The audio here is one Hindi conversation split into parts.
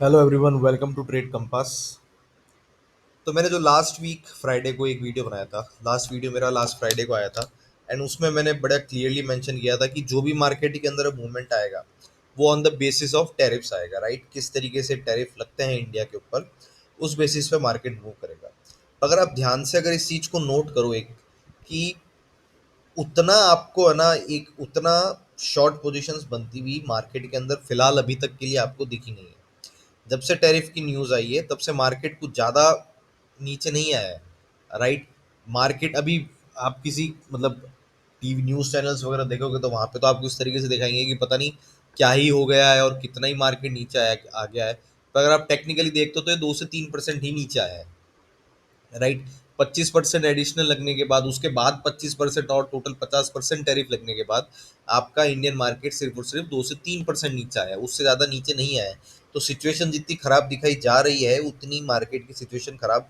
Hello everyone, welcome to Trade Compass. तो मैंने जो लास्ट वीक फ्राइडे को एक वीडियो बनाया था, लास्ट वीडियो मेरा लास्ट फ्राइडे को आया था। एंड उसमें मैंने बड़ा क्लियरली मेंशन किया था कि जो भी मार्केट के अंदर मूवमेंट आएगा वो on the basis of tariffs आएगा, राइट। किस तरीके से टैरिफ लगते हैं इंडिया के ऊपर, उस बेसिस पे मार्केट मूव करेगा। अगर आप ध्यान से अगर इस चीज़ को नोट करो एक, कि उतना आपको है ना, एक उतना शॉर्ट पोजीशंस बनती हुई मार्केट के अंदर फिलहाल अभी तक के लिए आपको दिखी नहीं है। जब से टैरिफ की न्यूज़ आई है तब से मार्केट कुछ ज़्यादा नीचे नहीं आया है, राइट। मार्केट अभी, आप किसी मतलब टीवी न्यूज़ चैनल्स वगैरह देखोगे तो वहाँ पे तो आपको इस तरीके से दिखाएंगे कि पता नहीं क्या ही हो गया है और कितना ही मार्केट नीचे आ गया है। पर अगर आप टेक्निकली देखते हो तो ये 2 से 3% ही नीचे आया है, राइट। 25% एडिशनल लगने के बाद, उसके बाद 25% और टोटल 50% टैरिफ लगने के बाद आपका इंडियन मार्केट सिर्फ और सिर्फ 2 से 3% नीचे आया है, उससे ज़्यादा नीचे नहीं आया है। तो सिचुएशन जितनी खराब दिखाई जा रही है उतनी मार्केट की सिचुएशन खराब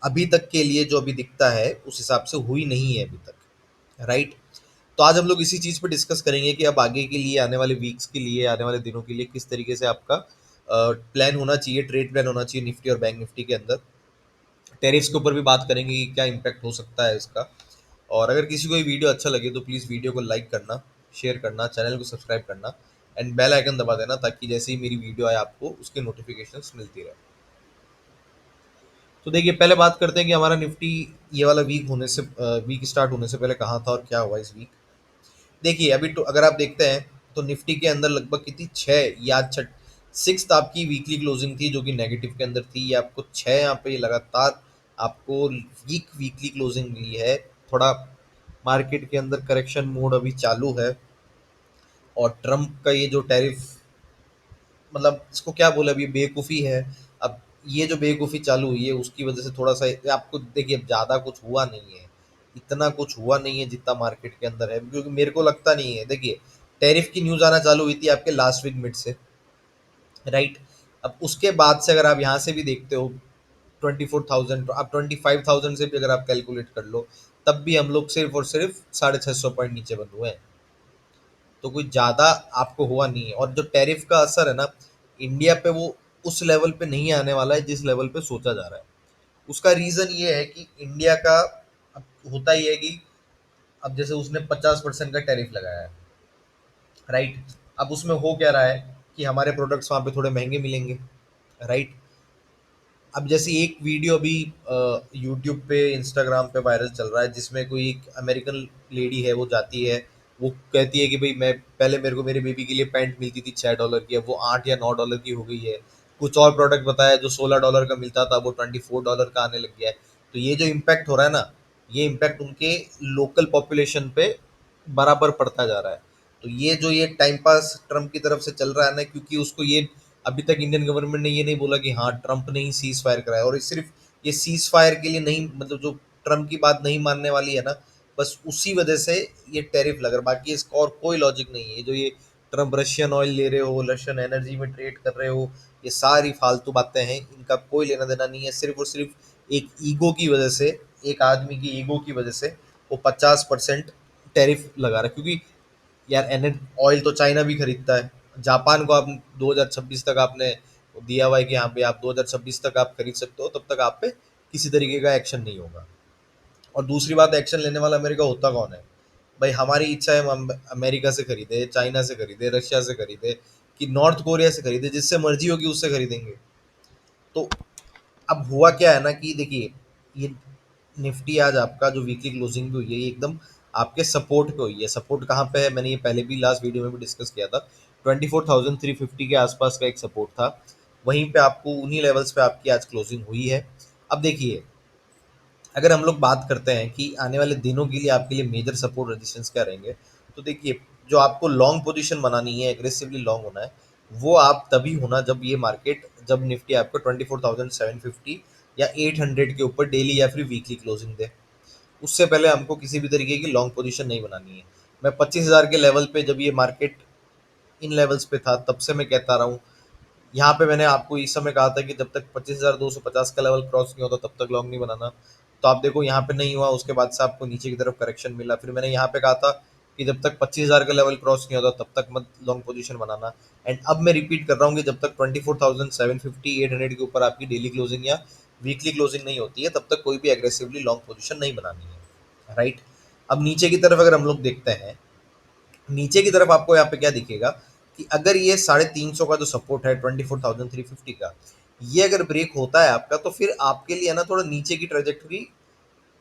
अभी तक के लिए जो अभी दिखता है उस हिसाब से हुई नहीं है अभी तक, राइट। तो आज हम लोग इसी चीज़ पर डिस्कस करेंगे कि अब आगे के लिए, आने वाले वीक्स के लिए, आने वाले दिनों के लिए किस तरीके से आपका प्लान होना चाहिए, ट्रेड प्लान होना चाहिए निफ्टी और बैंक निफ्टी के अंदर। टैरिफ्स के ऊपर भी बात करेंगे कि क्या इम्पैक्ट हो सकता है इसका। और अगर किसी को ये वीडियो अच्छा लगे तो प्लीज़ वीडियो को लाइक करना, शेयर करना, चैनल को सब्सक्राइब करना एंड बेल आइकन दबा देना, ताकि जैसे ही मेरी वीडियो आए आपको उसके नोटिफिकेशंस मिलती रहे। तो देखिए, पहले बात करते हैं कि हमारा निफ्टी ये वाला वीक स्टार्ट होने से पहले कहाँ था और क्या हुआ इस वीक। देखिए, अभी तो अगर आप देखते हैं तो निफ्टी के अंदर लगभग कितनी, छः या छठ सिक्स आपकी वीकली क्लोजिंग थी जो कि नेगेटिव के अंदर थी। ये आपको छः यहाँ पे लगातार आपको वीकली क्लोजिंग मिली है। थोड़ा मार्केट के अंदर करेक्शन मोड अभी चालू है। और ट्रम्प का ये जो टैरिफ, मतलब इसको क्या बोले, अब ये बेवकूफ़ी है। अब ये जो बेवकूफ़ी चालू हुई है उसकी वजह से थोड़ा सा ये आपको देखिए, अब ज़्यादा कुछ हुआ नहीं है, इतना कुछ हुआ नहीं है जितना मार्केट के अंदर है, क्योंकि मेरे को लगता नहीं है। देखिए, टैरिफ की न्यूज़ आना चालू हुई थी आपके लास्ट वीक मिड से, राइट। अब उसके बाद से अगर आप यहाँ से भी देखते हो 24,000, आप 25,000 से भी अगर आप कैलकुलेट कर लो, तब भी हम लोग सिर्फ और सिर्फ 650 पॉइंट नीचे बंद हुए हैं। तो कोई ज़्यादा आपको हुआ नहीं है। और जो टैरिफ का असर है ना इंडिया पे, वो उस लेवल पे नहीं आने वाला है जिस लेवल पे सोचा जा रहा है। उसका रीज़न ये है कि इंडिया का, अब होता ही है कि अब जैसे उसने 50% का टैरिफ लगाया है, राइट। अब उसमें हो क्या रहा है कि हमारे प्रोडक्ट्स वहाँ पे थोड़े महंगे मिलेंगे, राइट। अब जैसे एक वीडियो अभी यूट्यूब पे, इंस्टाग्राम पे वायरल चल रहा है, जिसमें कोई एक अमेरिकन लेडी है, वो जाती है, वो कहती है कि भाई मैं पहले, मेरे को मेरे बेबी के लिए पैंट मिलती थी $6 की, अब वो $8 या $9 की हो गई है। कुछ और प्रोडक्ट बताया जो $16 का मिलता था वो $24 का आने लग गया है। तो ये जो इम्पैक्ट हो रहा है ना, ये इम्पैक्ट उनके लोकल पॉपुलेशन पे बराबर पड़ता जा रहा है। तो ये टाइम पास ट्रम्प की तरफ से चल रहा है ना, क्योंकि उसको ये, अभी तक इंडियन गवर्नमेंट ने ये नहीं बोला कि हाँ ट्रम्प ने ही सीज फायर कराया, और ये सिर्फ ये सीज फायर के लिए नहीं, मतलब जो ट्रम्प की बात नहीं मानने वाली है ना, बस उसी वजह से ये टैरिफ लग रहा है। बाकी इसका और कोई लॉजिक नहीं है। जो ये ट्रम्प रशियन ऑयल ले रहे हो, रशियन एनर्जी में ट्रेड कर रहे हो, ये सारी फालतू बातें हैं, इनका कोई लेना देना नहीं है। सिर्फ और सिर्फ एक ईगो की वजह से, एक आदमी की ईगो की वजह से वो 50% टैरिफ लगा रहा है। क्योंकि यार एन ऑयल तो चाइना भी खरीदता है। जापान को आप 2026 तक आपने दिया हुआ है कि यहाँ पे आप 2026 तक आप खरीद सकते हो, तब तक आप पे किसी तरीके का एक्शन नहीं होगा। और दूसरी बात, एक्शन लेने वाला अमेरिका होता कौन है? भाई हमारी इच्छा है हम अमेरिका से खरीदे, चाइना से खरीदे, रशिया से खरीदे, कि नॉर्थ कोरिया से खरीदे, जिससे मर्जी होगी उससे खरीदेंगे। तो अब हुआ क्या है ना कि देखिए, ये निफ्टी आज आपका जो वीकली क्लोजिंग भी हुई है, ये एकदम आपके सपोर्ट पे हुई है। सपोर्ट कहाँ पे है, मैंने ये पहले भी लास्ट वीडियो में भी डिस्कस किया था। 24,350 के आसपास का एक सपोर्ट था, वहीं पे आपको उन्हीं लेवल्स पे आपकी आज क्लोजिंग हुई है। अब देखिए, अगर हम लोग बात करते हैं कि आने वाले दिनों के लिए आपके लिए मेजर सपोर्ट रेजिस्टेंस क्या रहेंगे, तो देखिए, जो आपको लॉन्ग पोजीशन बनानी है, एग्रेसिवली लॉन्ग होना है, वो आप तभी होना जब ये मार्केट, जब निफ्टी आपको 24,750 या 800 के ऊपर डेली या फिर वीकली क्लोजिंग दे। उससे पहले हमको किसी भी तरीके की लॉन्ग पोजीशन नहीं बनानी है। मैं 25,000 के लेवल पे, जब ये मार्केट इन लेवल्स पे था, तब से मैं कहता रहा हूँ। यहाँ पे मैंने आपको इस समय कहा था कि जब तक 25,250 का लेवल क्रॉस नहीं होता तब तक लॉन्ग नहीं बनाना। तो आप देखो, यहाँ पे नहीं हुआ, उसके बाद से आपको नीचे की तरफ करेक्शन मिला। फिर मैंने यहाँ पे कहा था कि जब तक 25,000 का लेवल क्रॉस नहीं होता तब तक मत लॉन्ग पोजीशन बनाना। एंड अब मैं रिपीट कर रहा हूँ कि जब तक 24,750 800 के ऊपर आपकी डेली क्लोजिंग या वीकली क्लोजिंग नहीं होती है तब तक कोई भी एग्रेसिवली लॉन्ग पोजीशन नहीं बनानी है, राइट। अब नीचे की तरफ अगर हम लोग देखते हैं, नीचे की तरफ आपको यहाँ पे क्या दिखेगा कि अगर ये 350 का जो सपोर्ट है 24,350 का, ये अगर ब्रेक होता है आपका, तो फिर आपके लिए है ना थोड़ा नीचे की ट्रेजेक्टरी,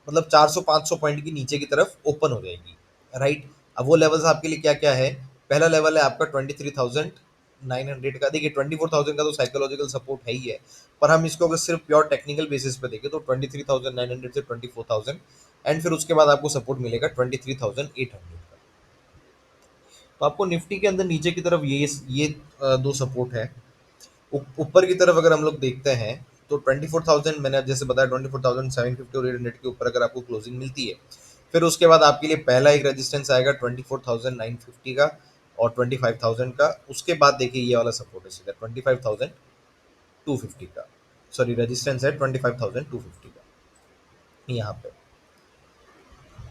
मतलब 400-500 पॉइंट की नीचे की तरफ ओपन हो जाएगी, राइट। अब वो लेवल्स आपके लिए क्या क्या है? पहला लेवल है आपका 23,900 का। देखिए 24,000 का तो साइकोलॉजिकल सपोर्ट है ही है, पर हम इसको अगर सिर्फ प्योर टेक्निकल बेसिस पे देखें तो 23,900 से 24,000, एंड फिर उसके बाद आपको सपोर्ट मिलेगा 23,800 का। तो आपको निफ्टी के अंदर नीचे की तरफ ये दो सपोर्ट है। ऊपर की तरफ अगर हम लोग देखते हैं तो 24,000, मैंने जैसे बताया 24,750 और 800 के ऊपर अगर आपको क्लोजिंग मिलती है, फिर उसके बाद आपके लिए पहला एक रेजिस्टेंस आएगा 24,950 का और 25,000 का। उसके बाद देखिए ये वाला सपोर्ट है सीधा 25,250 का, सॉरी रेजिस्टेंस है 25,250 का यहाँ पे।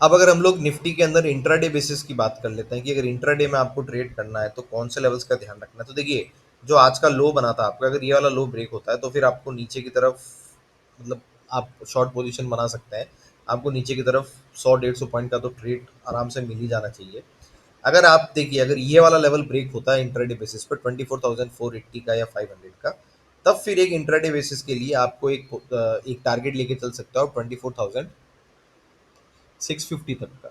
अब अगर हम लोग निफ्टी के अंदर इंट्राडे बेसिस की बात कर लेते हैं कि अगर इंट्राडे में आपको ट्रेड करना है तो कौन से लेवल्स का ध्यान रखना है, तो देखिए जो आज का लो बना था आपका, अगर ये वाला लो ब्रेक होता है तो फिर आपको नीचे की तरफ, मतलब आप शॉर्ट पोजीशन बना सकते हैं। आपको नीचे की तरफ 100-150 पॉइंट का तो ट्रेड आराम से मिल ही जाना चाहिए। अगर आप देखिए अगर ये वाला लेवल ब्रेक होता है इंट्राडे बेसिस पर 24,480 का या 500 का, तब फिर एक इंट्राडे बेसिस के लिए आपको एक टारगेट लेके चल सकता हो 24,650 तक का,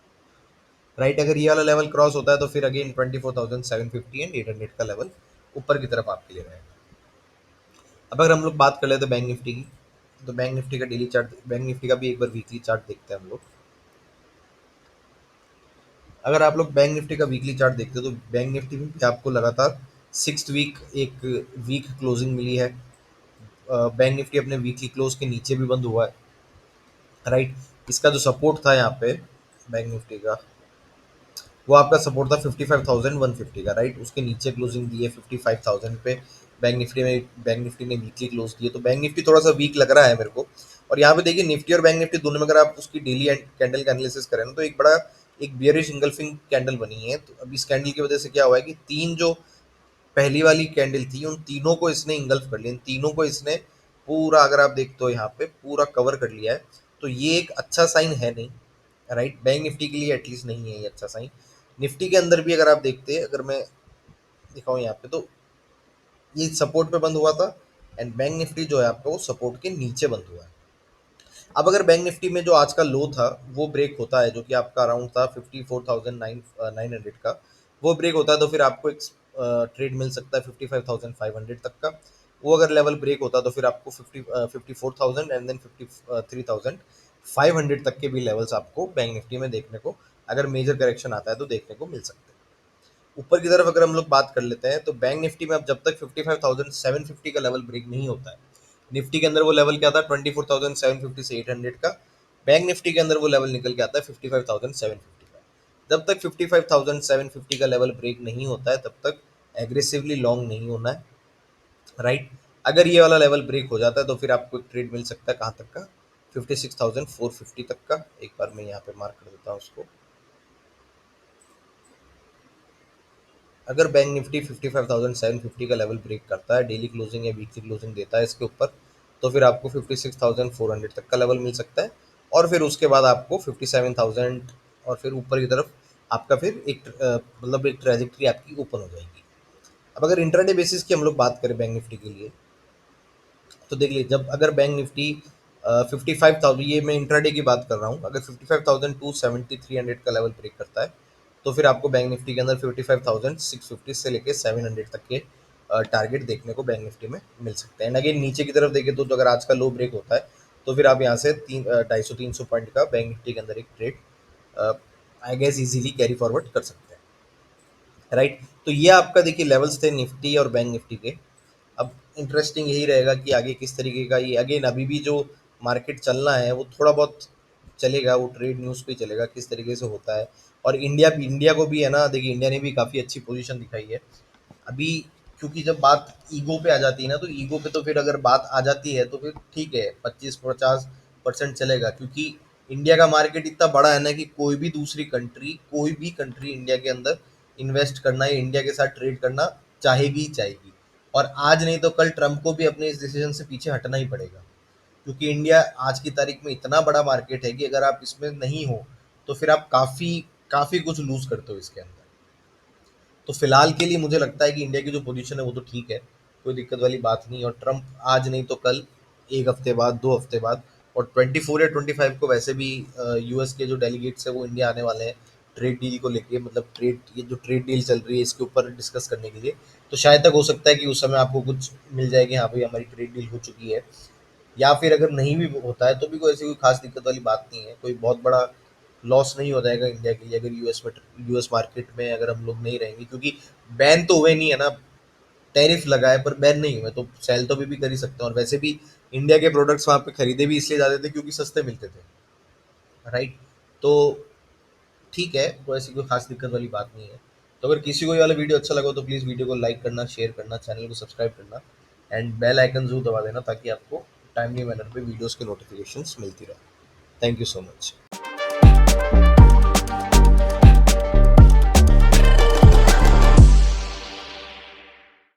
राइट। अगर ये वाला लेवल क्रॉस होता है तो फिर अगेन 24,750 एंड 800 का लेवल ऊपर की तरफ आपके लिए रहेगा। अब अगर हम लोग बात कर लेते हैं बैंक निफ्टी की, तो बैंक निफ्टी का डेली चार्ट, बैंक निफ्टी का भी एक बार वीकली चार्ट देखते हैं हम लोग। अगर आप लोग बैंक निफ्टी का वीकली चार्ट देखते हो तो बैंक निफ्टी में भी आपको लगातार सिक्स वीक एक वीक क्लोजिंग मिली है। बैंक निफ्टी अपने वीकली क्लोज के नीचे भी बंद हुआ है, राइट। इसका जो सपोर्ट था यहाँ पे बैंक निफ्टी का, वो आपका सपोर्ट था 55,150 का, राइट। उसके नीचे क्लोजिंग दी है 55,000 पे। बैंक निफ्टी ने वीकली क्लोज किया, तो बैंक निफ्टी थोड़ा सा वीक लग रहा है मेरे को। और यहाँ पे देखिए निफ्टी और बैंक निफ्टी दोनों में अगर आप उसकी डेली कैंडल का एनालिसिस करें ना, तो एक बड़ा एक बियरिश इंगल्फिंग कैंडल बनी है। तो अब इस कैंडल की वजह से क्या हुआ है कि तीन जो पहली वाली कैंडल थी उन तीनों को इसने इंगल्फ कर लिया, इन तीनों को इसने पूरा, अगर आप देखते हो यहाँ पे पूरा कवर कर लिया है। तो ये एक अच्छा साइन है नहीं, राइट। बैंक निफ्टी के लिए एटलीस्ट नहीं है ये अच्छा साइन। निफ्टी के अंदर भी अगर आप देखते हैं, अगर मैं दिखाऊं यहाँ पे, तो ये सपोर्ट पे बंद हुआ था, एंड बैंक निफ्टी जो है आपका वो सपोर्ट के नीचे बंद हुआ है। अब अगर बैंक निफ्टी में जो आज का लो था वो ब्रेक होता है, जो कि आपका अराउंड था 54,900 का, वो ब्रेक होता है तो फिर आपको एक ट्रेड मिल सकता है 55,500 तक का। वो अगर लेवल ब्रेक होता है तो फिर आपको 54,000 एंड देन 53,500 तक के भी लेवल्स आपको बैंक निफ्टी में देखने को, अगर मेजर करेक्शन आता है तो देखने को मिल सकते हैं। ऊपर की तरफ अगर हम लोग बात कर लेते हैं तो बैंक निफ्टी में अब जब तक 55,750 का लेवल ब्रेक नहीं होता है, निफ्टी के अंदर वो लेवल क्या था 24,750 से 800 का, बैंक निफ्टी के अंदर वो लेवल निकल के आता है 55,750 का। जब तक 55,750 का लेवल ब्रेक नहीं होता है तब तक एग्रेसिवली लॉन्ग नहीं होना है, राइट। अगर ये वाला लेवल ब्रेक हो जाता है तो फिर आपको एक ट्रेड मिल सकता है कहाँ तक का, 56,450 तक का। एक बार मैं यहाँ पे मार्क कर देता हूँ उसको। अगर बैंक निफ्टी 55,750 का लेवल ब्रेक करता है, डेली क्लोजिंग या वीकली क्लोजिंग देता है इसके ऊपर, तो फिर आपको 56,400 तक का लेवल मिल सकता है। और फिर उसके बाद आपको 57,000 और फिर ऊपर की तरफ आपका फिर एक मतलब एक ट्रेजेक्ट्री आपकी ओपन हो जाएगी। अब अगर इंट्राडे बेसिस की हम लोग बात करें बैंक निफ्टी के लिए, तो देख लीजिए जब अगर बैंक निफ्टी 55,000, ये मैं इंट्राडे की बात कर रहा हूँ, अगर 55,270 300 का लेवल ब्रेक करता है तो फिर आपको बैंक निफ्टी के अंदर 55,650 से लेके 700 तक के टारगेट देखने को बैंक निफ्टी में मिल सकते हैं। एंड अगेन नीचे की तरफ देखें तो अगर आज का लो ब्रेक होता है तो फिर आप यहाँ से 250-300 पॉइंट का बैंक निफ्टी के अंदर एक trade I guess easily carry forward कर सकते हैं, राइट। तो ये आपका देखिए लेवल्स थे निफ्टी और बैंक निफ्टी के। अब इंटरेस्टिंग यही रहेगा कि आगे किस तरीके का, ये अगेन अभी भी जो मार्केट चलना है वो थोड़ा बहुत चलेगा, वो ट्रेड न्यूज़ पे चलेगा किस तरीके से होता है। और इंडिया को भी है ना, देखिए इंडिया ने भी काफ़ी अच्छी पोजीशन दिखाई है अभी। क्योंकि जब बात ईगो पे आ जाती है ना, तो ईगो पे तो फिर अगर बात आ जाती है तो फिर ठीक है 25-50% चलेगा, क्योंकि इंडिया का मार्केट इतना बड़ा है ना कि कोई भी कंट्री इंडिया के अंदर इन्वेस्ट करना या इंडिया के साथ ट्रेड करना चाहेगी ही चाहेगी। और आज नहीं तो कल ट्रम्प को भी अपने इस डिसीजन से पीछे हटना ही पड़ेगा, क्योंकि इंडिया आज की तारीख में इतना बड़ा मार्केट है कि अगर आप इसमें नहीं हो तो फिर आप काफ़ी काफ़ी कुछ लूज़ करते हो इसके अंदर। तो फिलहाल के लिए मुझे लगता है कि इंडिया की जो पोजीशन है वो तो ठीक है, कोई दिक्कत वाली बात नहीं। और ट्रम्प आज नहीं तो कल, एक हफ्ते बाद, 2 हफ्ते बाद, और 24 या 25 को वैसे भी यूएस के जो डेलीगेट्स है वो इंडिया आने वाले हैं ट्रेड डील को लेके, मतलब ट्रेड, ये जो ट्रेड डील चल रही है इसके ऊपर डिस्कस करने के लिए। तो शायद तक हो सकता है कि उस समय आपको कुछ मिल जाए कि हाँ भाई हमारी ट्रेड डील हो चुकी है। या फिर अगर नहीं भी होता है तो भी कोई ऐसी कोई खास दिक्कत वाली बात नहीं है, कोई बहुत बड़ा लॉस नहीं हो जाएगा इंडिया के लिए अगर यूएस मार्केट में अगर हम लोग नहीं रहेंगे, क्योंकि बैन तो हुए नहीं है ना। टैरिफ लगा है पर बैन नहीं हुए, तो सेल तो भी कर ही सकते हैं। और वैसे भी इंडिया के प्रोडक्ट्स वहाँ पे खरीदे भी इसलिए जाते थे क्योंकि सस्ते मिलते थे, राइट। तो ठीक है, कोई ऐसी कोई खास दिक्कत वाली बात नहीं है। तो अगर किसी को ये वाला वीडियो अच्छा लगा तो प्लीज़ वीडियो को लाइक करना, शेयर करना, चैनल को सब्सक्राइब करना एंड बेल आइकन जरूर दबा देना ताकि आपको टाइमली मैनर पे वीडियोस के नोटिफिकेशंस मिलती रहे। Thank you so much.